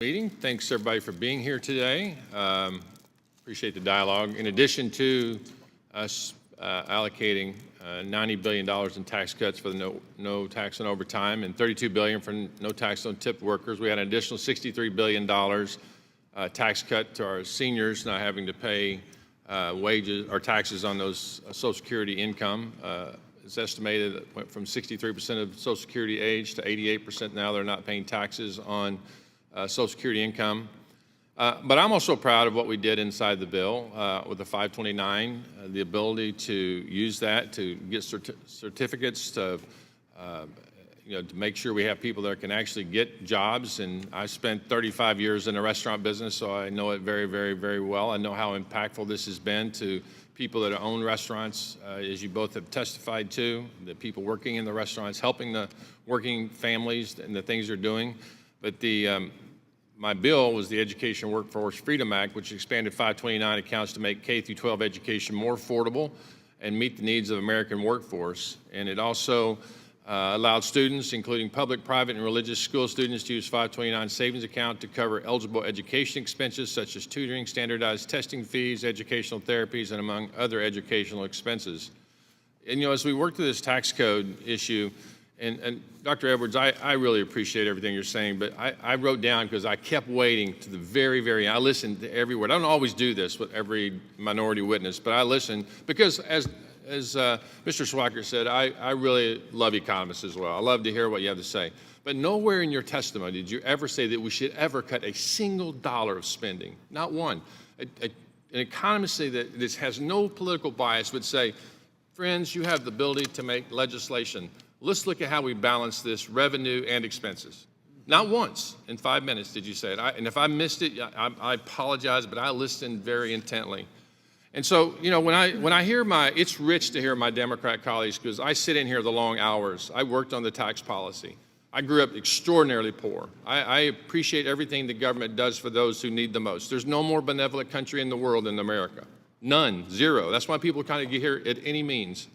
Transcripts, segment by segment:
Meeting. Thanks everybody for being here today. Appreciate the dialogue. In addition to us allocating $90 billion in tax cuts for the no tax on overtime and $32 billion for no tax on tipped workers, we had an additional $63 billion tax cut to our seniors not having to pay wages or taxes on those Social Security income. It's estimated that it went from 63% of Social Security age to 88% now. They're not paying taxes on Social Security income. But I'm also proud of what we did inside the bill with the 529, the ability to use that to get certificates to make sure we have people that can actually get jobs. And I spent 35 years in the restaurant business, so I know it very, very, very well. I know how impactful this has been to people that own restaurants, as you both have testified to, the people working in the restaurants, helping the working families and the things they're doing. But my bill was the Education Workforce Freedom Act, which expanded 529 accounts to make K through 12 education more affordable and meet the needs of the American workforce. And it also allowed students, including public, private, and religious school students, to use 529 savings account to cover eligible education expenses such as tutoring, standardized testing fees, educational therapies, and among other educational expenses. And as we work through this tax code issue, and Dr. Edwards, I really appreciate everything you're saying, but I wrote down because I kept waiting to the very, very end. I listened to every word. I don't always do this with every minority witness, but I listened because as Mr. Swacker said, I really love economists as well. I love to hear what you have to say. But nowhere in your testimony did you ever say that we should ever cut a single dollar of spending, not one. An economist say that this has no political bias would say, friends, you have the ability to make legislation. Let's look at how we balance this revenue and expenses. Not once in 5 minutes did you say it. And if I missed it, I apologize, but I listened very intently. And so, when I hear it's rich to hear my Democrat colleagues, because I sit in here the long hours. I worked on the tax policy. I grew up extraordinarily poor. I appreciate everything the government does for those who need the most. There's no more benevolent country in the world than America. None, zero. That's why people kind of get here at any means.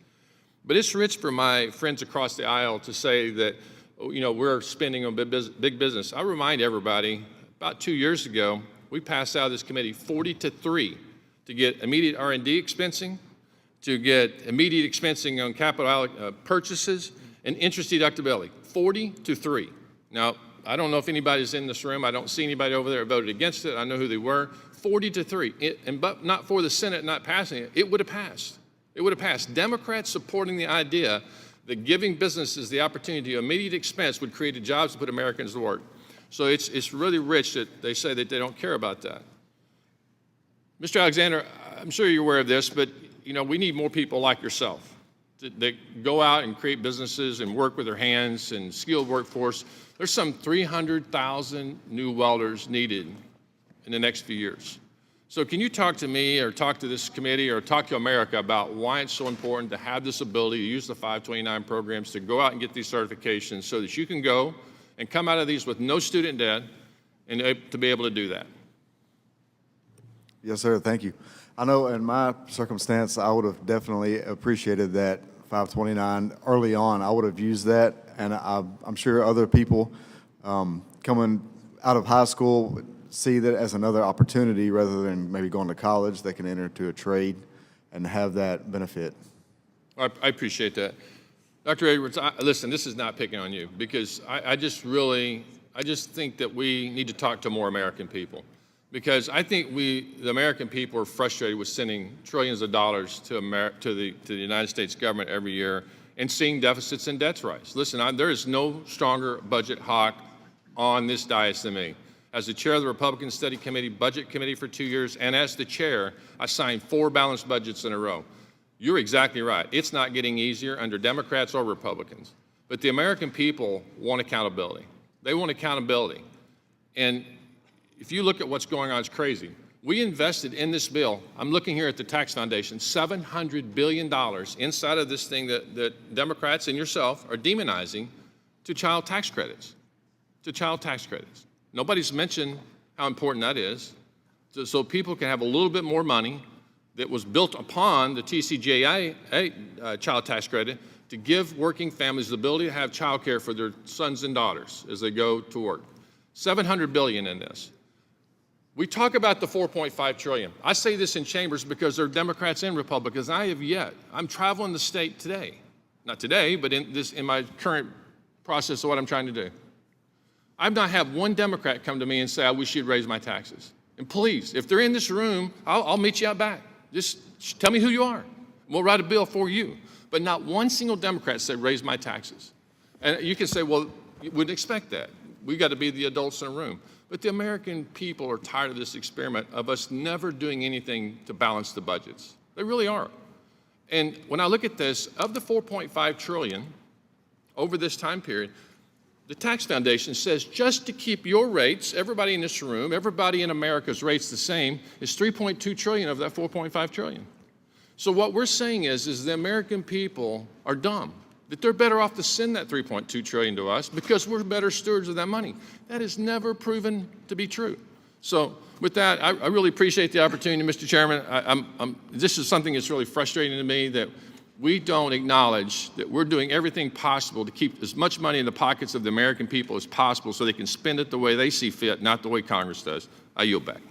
But it's rich for my friends across the aisle to say that, we're spending on big business. I remind everybody, about 2 years ago, we passed out of this committee 40-3 to get immediate R&D expensing, to get immediate expensing on capital purchases, and interest deductibility, 40-3. Now, I don't know if anybody's in this room. I don't see anybody over there who voted against it. I know who they were. 40-3, but not for the Senate not passing it. It would have passed. It would have passed. Democrats supporting the idea that giving businesses the opportunity to immediate expense would create jobs to put Americans to work. So it's really rich that they say that they don't care about that. Mr. Alexander, I'm sure you're aware of this, but we need more people like yourself that go out and create businesses and work with their hands and skilled workforce. There's some 300,000 new welders needed in the next few years. So can you talk to me or talk to this committee or talk to America about why it's so important to have this ability to use the 529 programs to go out and get these certifications so that you can go and come out of these with no student debt and to be able to do that? Yes, sir. Thank you. I know in my circumstance, I would have definitely appreciated that 529 early on. I would have used that, and I'm sure other people coming out of high school see that as another opportunity rather than maybe going to college. They can enter into a trade and have that benefit. I appreciate that. Dr. Edwards, listen, this is not picking on you because I just think that we need to talk to more American people because I think the American people are frustrated with sending trillions of dollars to the United States government every year and seeing deficits and debts rise. Listen, there is no stronger budget hawk on this dais than me. As the chair of the Republican Study Committee, Budget Committee for 2 years, and as the chair, I signed 4 balanced budgets in a row. You're exactly right. It's not getting easier under Democrats or Republicans. But the American people want accountability. They want accountability. And if you look at what's going on, it's crazy. We invested in this bill, I'm looking here at the Tax Foundation, $700 billion inside of this thing that Democrats and yourself are demonizing to child tax credits, Nobody's mentioned how important that is, so people can have a little bit more money that was built upon the TCJA child tax credit to give working families the ability to have child care for their sons and daughters as they go to work. $700 billion in this. We talk about the $4.5 trillion. I say this in chambers because there are Democrats and Republicans. I'm traveling the state today. Not today, but in my current process of what I'm trying to do. I've not had one Democrat come to me and say, I wish you'd raise my taxes. And please, if they're in this room, I'll meet you out back. Just tell me who you are. We'll write a bill for you. But not one single Democrat said, raise my taxes. And you can say, well, you wouldn't expect that. We've got to be the adults in the room. But the American people are tired of this experiment of us never doing anything to balance the budgets. They really are. And when I look at this, of the $4.5 trillion over this time period, the Tax Foundation says just to keep your rates, everybody in this room, everybody in America's rates the same, is $3.2 trillion of that $4.5 trillion. So what we're saying is the American people are dumb, that they're better off to send that $3.2 trillion to us because we're better stewards of that money. That is never proven to be true. So with that, I really appreciate the opportunity, Mr. Chairman. This is something that's really frustrating to me, that we don't acknowledge that we're doing everything possible to keep as much money in the pockets of the American people as possible so they can spend it the way they see fit, not the way Congress does. I yield back.